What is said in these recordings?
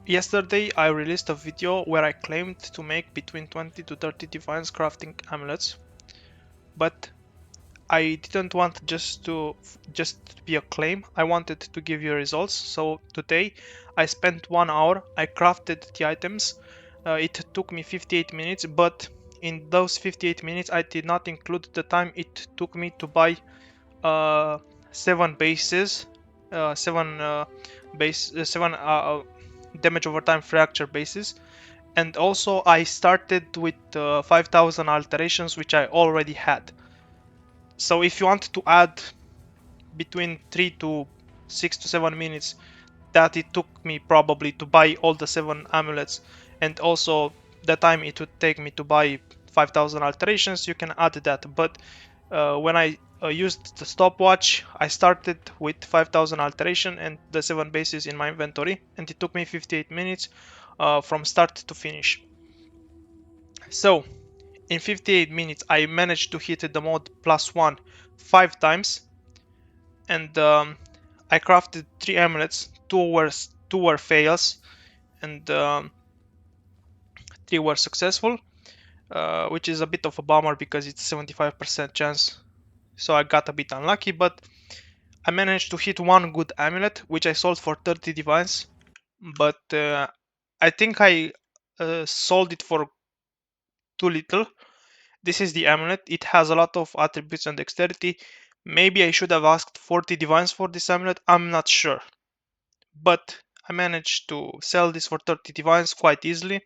Yesterday I released a video where I claimed to make between 20 to 30 divines crafting amulets, but I didn't want just to be a claim. I wanted to give you results. So today I spent 1 hour. I crafted the items. It took me 58 minutes, but in those 58 minutes I did not include the time it took me to buy uh, 7 bases, seven damage over time fracture bases, and also I started with 5,000 alterations, which I already had. So if you want to add between 3 to 6 to 7 minutes that it took me probably to buy all the 7 amulets, and also the time it would take me to buy 5,000 alterations, you can add that. But when I used the stopwatch, I started with 5,000 alteration and the 7 bases in my inventory, and it took me 58 minutes from start to finish. So in 58 minutes I managed to hit the mode +1 5 times, and I crafted 3 amulets. Two were fails, and 3 were successful, which is a bit of a bummer because it's 75% chance. So I got a bit unlucky, but I managed to hit one good amulet, which I sold for 30 divines. But I think I sold it for too little. This is the amulet. It has a lot of attributes and dexterity. Maybe I should have asked 40 divines for this amulet. I'm not sure. But I managed to sell this for 30 divines quite easily.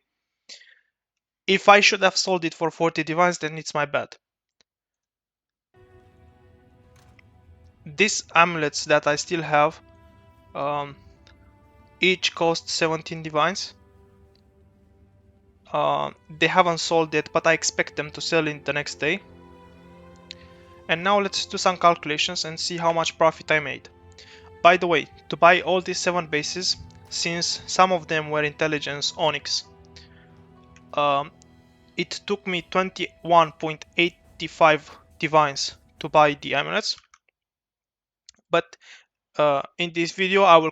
If I should have sold it for 40 divines, then it's my bad. These amulets that I still have, um, each cost 17 divines. They haven't sold yet, but I expect them to sell in the next day. And now let's do some calculations and see how much profit I made. By the way, to buy all these 7 bases, since some of them were intelligence onyx, um, it took me 21.85 divines to buy the amulets. But in this video I will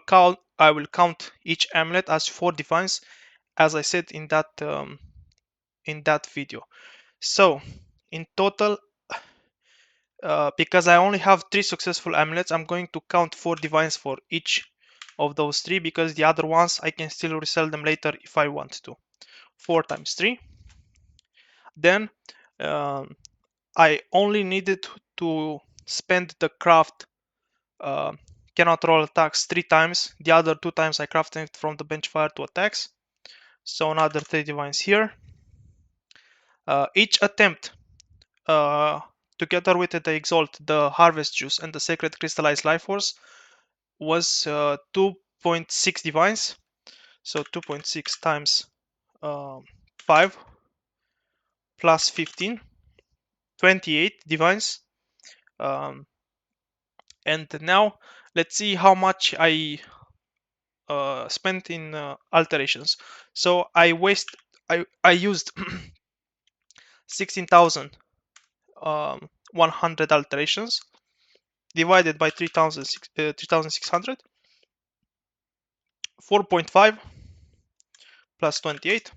count each amulet as 4 divines, as I said in that video. So in total, because I only have 3 successful amulets, I'm going to count 4 divines for each of those 3, because the other ones I can still resell them later if I want to. 4 times 3. Then I only needed to spend the craft uh, cannot roll attacks 3 times. The other 2 times I crafted from the bench fire to attacks. So another 3 divines here. Each attempt, together with the exalt, the harvest juice, and the sacred crystallized life force, was 2.6 divines. So 2.6 times 5 plus 15, 28 divines. Um, and now let's see how much I spent in alterations. So I used 16,100 alterations divided by 3,600. 4.5 plus 28,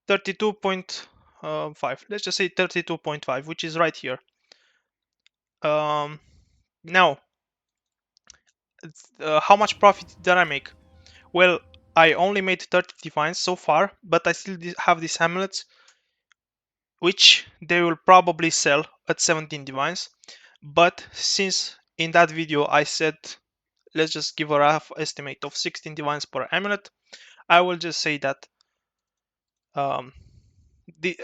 32.5. Let's just say 32.5, which is right here. Now, how much profit did I make? Well, I only made 30 divines so far, but I still have these amulets, which they will probably sell at 17 divines. But since in that video I said let's just give a rough estimate of 16 divines per amulet, I will just say that um,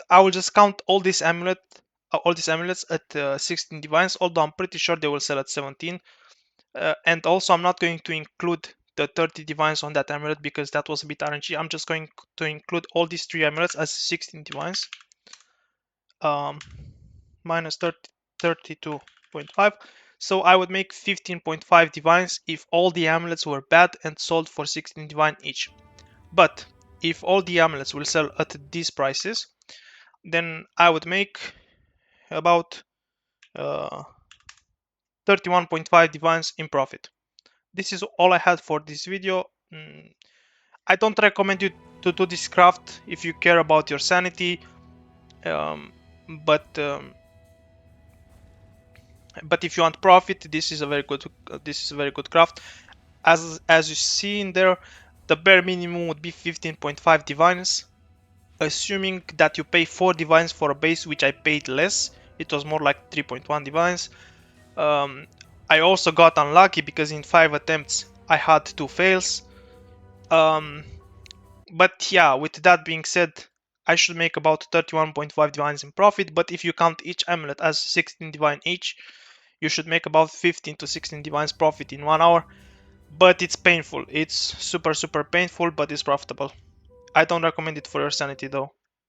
I will just count all these amulets at 16 divines, although I'm pretty sure they will sell at 17. And also I'm not going to include the 30 divines on that amulet because that was a bit RNG. I'm just going to include all these 3 amulets as 16 divines. Minus 32.5. So I would make 15.5 divines if all the amulets were bad and sold for 16 divine each. But if all the amulets will sell at these prices, then I would make about 31.5 divines in profit. This is all I had for this video. I don't recommend you to do this craft if you care about your sanity, um, but um, but if you want profit, this is a very good craft. As you see in there, the bare minimum would be 15.5 divines, assuming that you pay 4 divines for a base, which I paid less. It was more like 3.1 divines. Um, I also got unlucky because in 5 attempts I had 2 fails. Um, but yeah, with that being said, I should make about 31.5 divines in profit. But if you count each amulet as 16 divine each, you should make about 15 to 16 divines profit in 1 hour. But it's painful. It's super painful, but it's profitable. I don't recommend it for your sanity though.